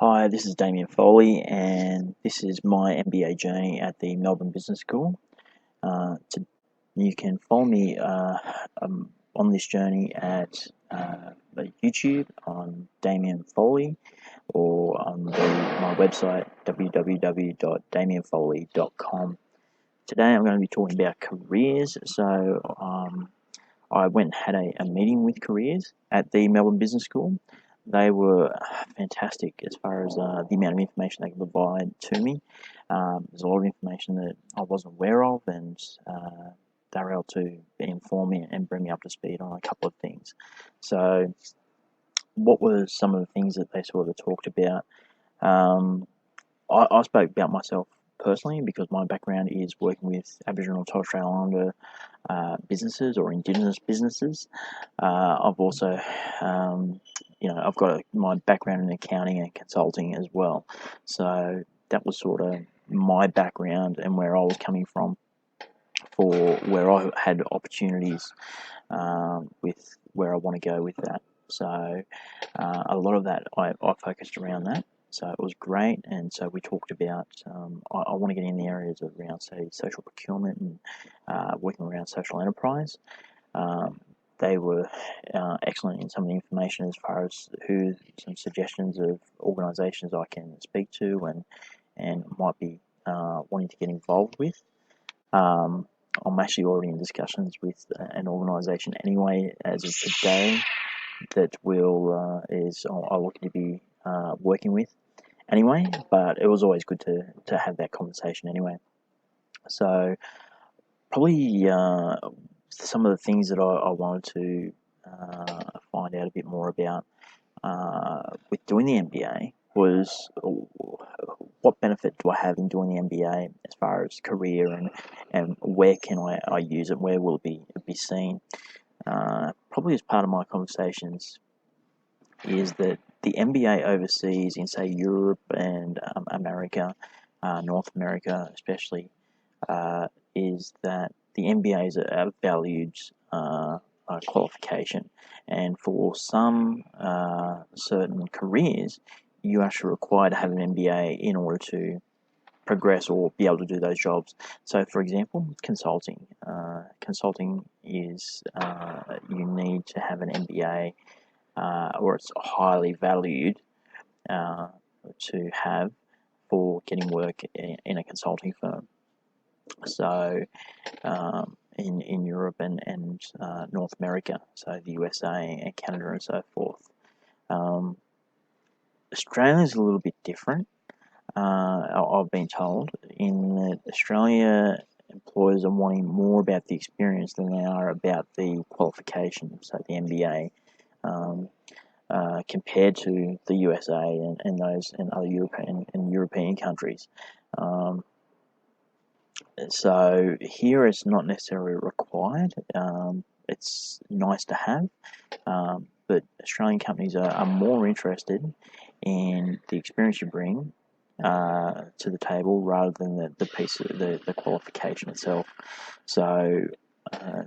Hi, this is Damien Foley, and this is my MBA journey at the Melbourne Business School. You can follow me on this journey at YouTube on Damien Foley or on my website www.damienfoley.com. Today I'm going to be talking about careers. I went and had a meeting with careers at the Melbourne Business School. They were fantastic as far as the amount of information they could provide to me. There's a lot of information that I wasn't aware of, and they were able to inform me and bring me up to speed on a couple of things. So, what were some of the things that they sort of talked about? I spoke about myself personally because my background is working with Aboriginal and Torres Strait Islander businesses or Indigenous businesses. I've also I've got my background in accounting and consulting as well. So that was sort of my background and where I was coming from for where I had opportunities with where I want to go with that. So a lot of that I focused around that. So it was great, and so we talked about I want to get in the areas of around, say, social procurement and working around social enterprise. They were excellent in some of the information as far as some suggestions of organisations I can speak to and might be wanting to get involved with. I'm actually already in discussions with an organisation anyway as of today that I'm looking to be working with anyway, but it was always good to have that conversation anyway. So probably some of the things that I wanted to find out a bit more about with doing the MBA was what benefit do I have in doing the MBA as far as career and where can I use it, where will it be seen. Probably as part of my conversations is that the MBA overseas in, say, Europe and America, North America especially, is that the MBA is a valued qualification, and for some certain careers, you actually require to have an MBA in order to progress or be able to do those jobs. So, for example, consulting. Consulting is you need to have an MBA, or it's highly valued to have for getting work in a consulting firm. So in Europe and North America, so the USA and Canada and so forth. Australia is a little bit different. I've been told in that Australia employers are wanting more about the experience than they are about the qualification, so the MBA, compared to the USA and those and other European countries. So here it's not necessarily required. It's nice to have, but Australian companies are more interested in the experience you bring to the table rather than the piece of the qualification itself. So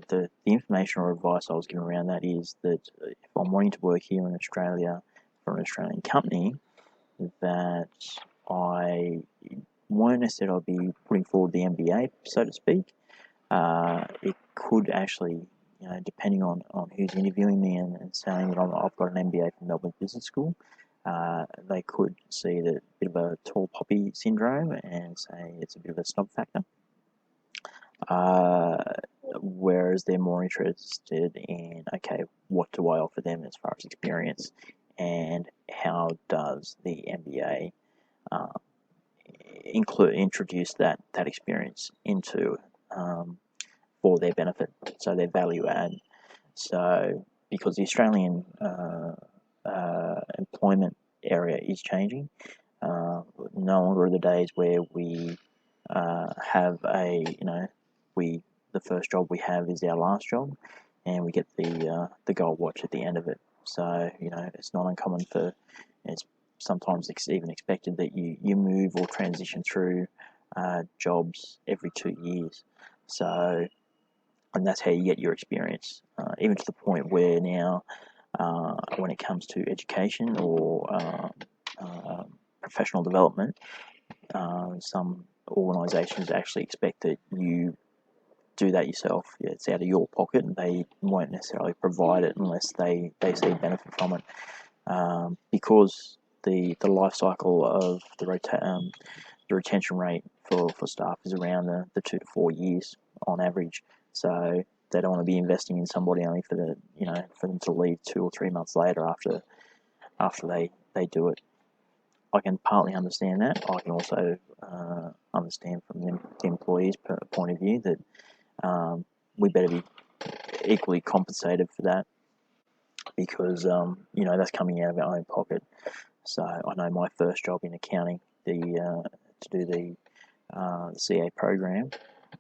the information or advice I was given around that is that if I'm wanting to work here in Australia for an Australian company, that I won't necessarily be putting forward the MBA, so to speak. It could actually, depending on who's interviewing me and saying that I've got an MBA from Melbourne Business School, they could see that bit of a tall poppy syndrome and say it's a bit of a snob factor. Whereas they're more interested in, okay, what do I offer them as far as experience, and how does the MBA introduce that experience into for their benefit, so their value add. So because the Australian employment area is changing, no longer are the days where we have the first job we have is our last job, and we get the gold watch at the end of it. So it's not uncommon it's sometimes even expected that you move or transition through jobs every 2 years. So, and that's how you get your experience, even to the point where now, when it comes to education or professional development, some organisations actually expect that you do that yourself. It's out of your pocket, and they won't necessarily provide it unless they see benefit from it, because the life cycle of the retention rate for staff is around the 2 to 4 years on average. So they don't want to be investing in somebody only for them to leave 2 or 3 months later after they do it. I can partly understand that. I can also understand from the employee's point of view that we better be equally compensated for that, because that's coming out of our own pocket. So I know my first job in accounting, to do the CA program,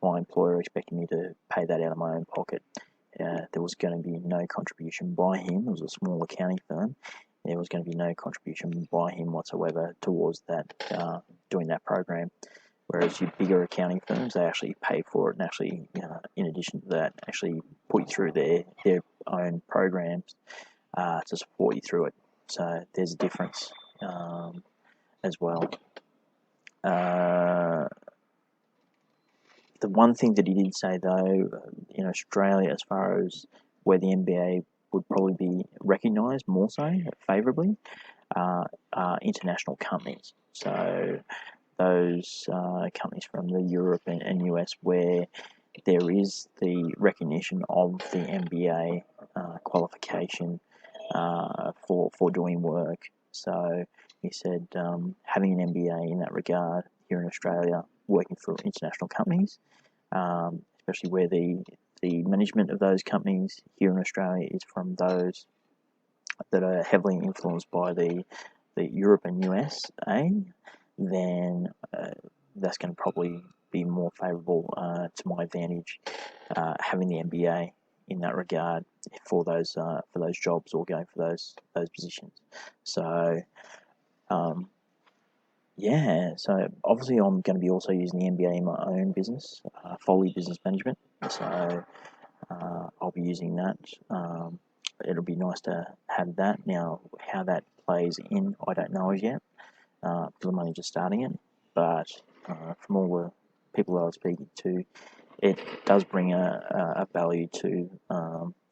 my employer expected me to pay that out of my own pocket. There was going to be no contribution by him. It was a small accounting firm. There was going to be no contribution by him whatsoever towards that, doing that program. Whereas your bigger accounting firms, they actually pay for it, and actually, in addition to that, actually put you through their own programs to support you through it. So there's a difference as well. The one thing that he did say, though, in Australia, as far as where the MBA would probably be recognised more so favourably, are international companies. So those companies from the Europe and US, where there is the recognition of the MBA qualification for doing work. So he said having an MBA in that regard here in Australia, working for international companies, especially where the management of those companies here in Australia is from those that are heavily influenced by the Europe and USA, then that's going to probably be more favourable to my advantage, having the MBA in that regard for those jobs, or going for those positions. So so obviously I'm going to be also using the MBA in my own business, Foley Business Management. So I'll be using that. It'll be nice to have that. Now, how that plays in, I don't know as yet, because I'm only just starting it. But from all the people that I was speaking to, it does bring a value to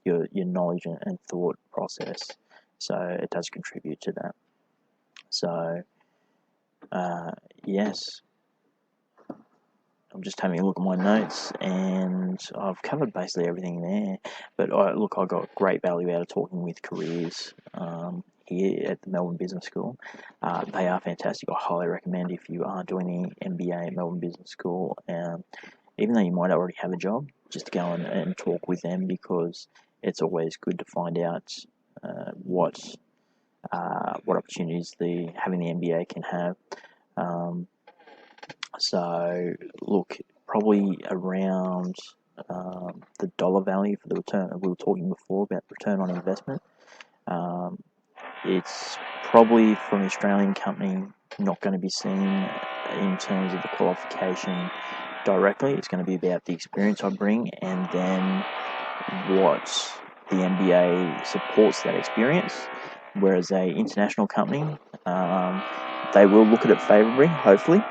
your knowledge and thought process. So it does contribute to that. So yes, I'm just having a look at my notes, and I've covered basically everything there. But I got great value out of talking with careers here at the Melbourne Business School. They are fantastic. I highly recommend, if you are doing the MBA at Melbourne Business School, even though you might already have a job, just go and talk with them, because it's always good to find out what opportunities having the MBA can have. So look, probably around the dollar value for the return. We were talking before about return on investment. It's probably, for an Australian company, not going to be seen in terms of the qualification directly. It's going to be about the experience I bring, and then what the MBA supports that experience. Whereas a international company, they will look at it favourably, hopefully,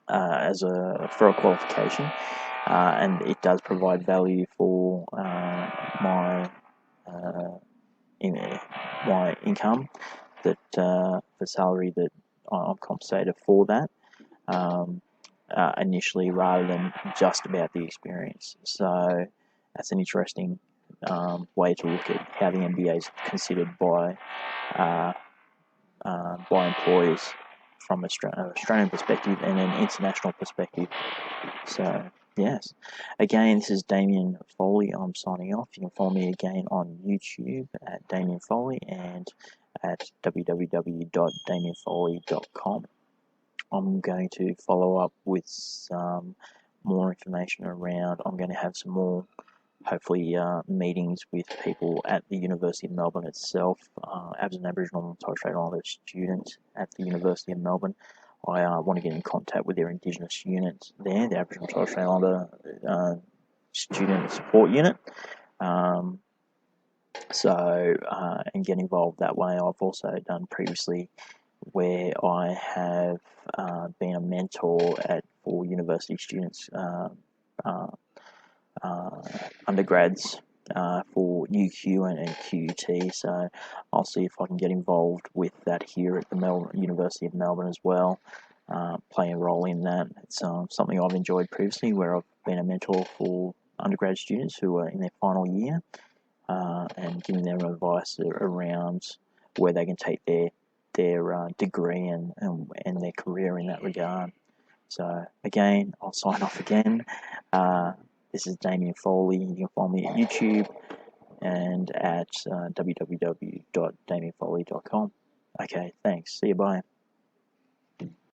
for a qualification, and it does provide value for my income, that the salary that I'm compensated for that initially, rather than just about the experience. So that's an interesting way to look at how the MBA is considered by employers from an Australian perspective and an international perspective. So yes, again, this is Damien Foley. I'm signing off. You can follow me again on YouTube at Damien Foley, and at www.damienfoley.com. I'm going to follow up with some more information around. I'm going to have some more, hopefully, meetings with people at the University of Melbourne itself. As an Aboriginal and Torres Strait Islander student at the University of Melbourne, I want to get in contact with their Indigenous unit there, the Aboriginal and Torres Strait Islander student support unit. And get involved that way. I've also done previously where I have been a mentor for university students, undergrads, for UQ and QUT. So I'll see if I can get involved with that here at the University of Melbourne as well. Play a role in that. It's something I've enjoyed previously, where I've been a mentor for undergrad students who are in their final year, and giving them advice around where they can take their degree and their career in that regard. So again, I'll sign off again. This is Damien Foley. You can find me at YouTube and at www.damienfoley.com. Okay, thanks. See you, bye.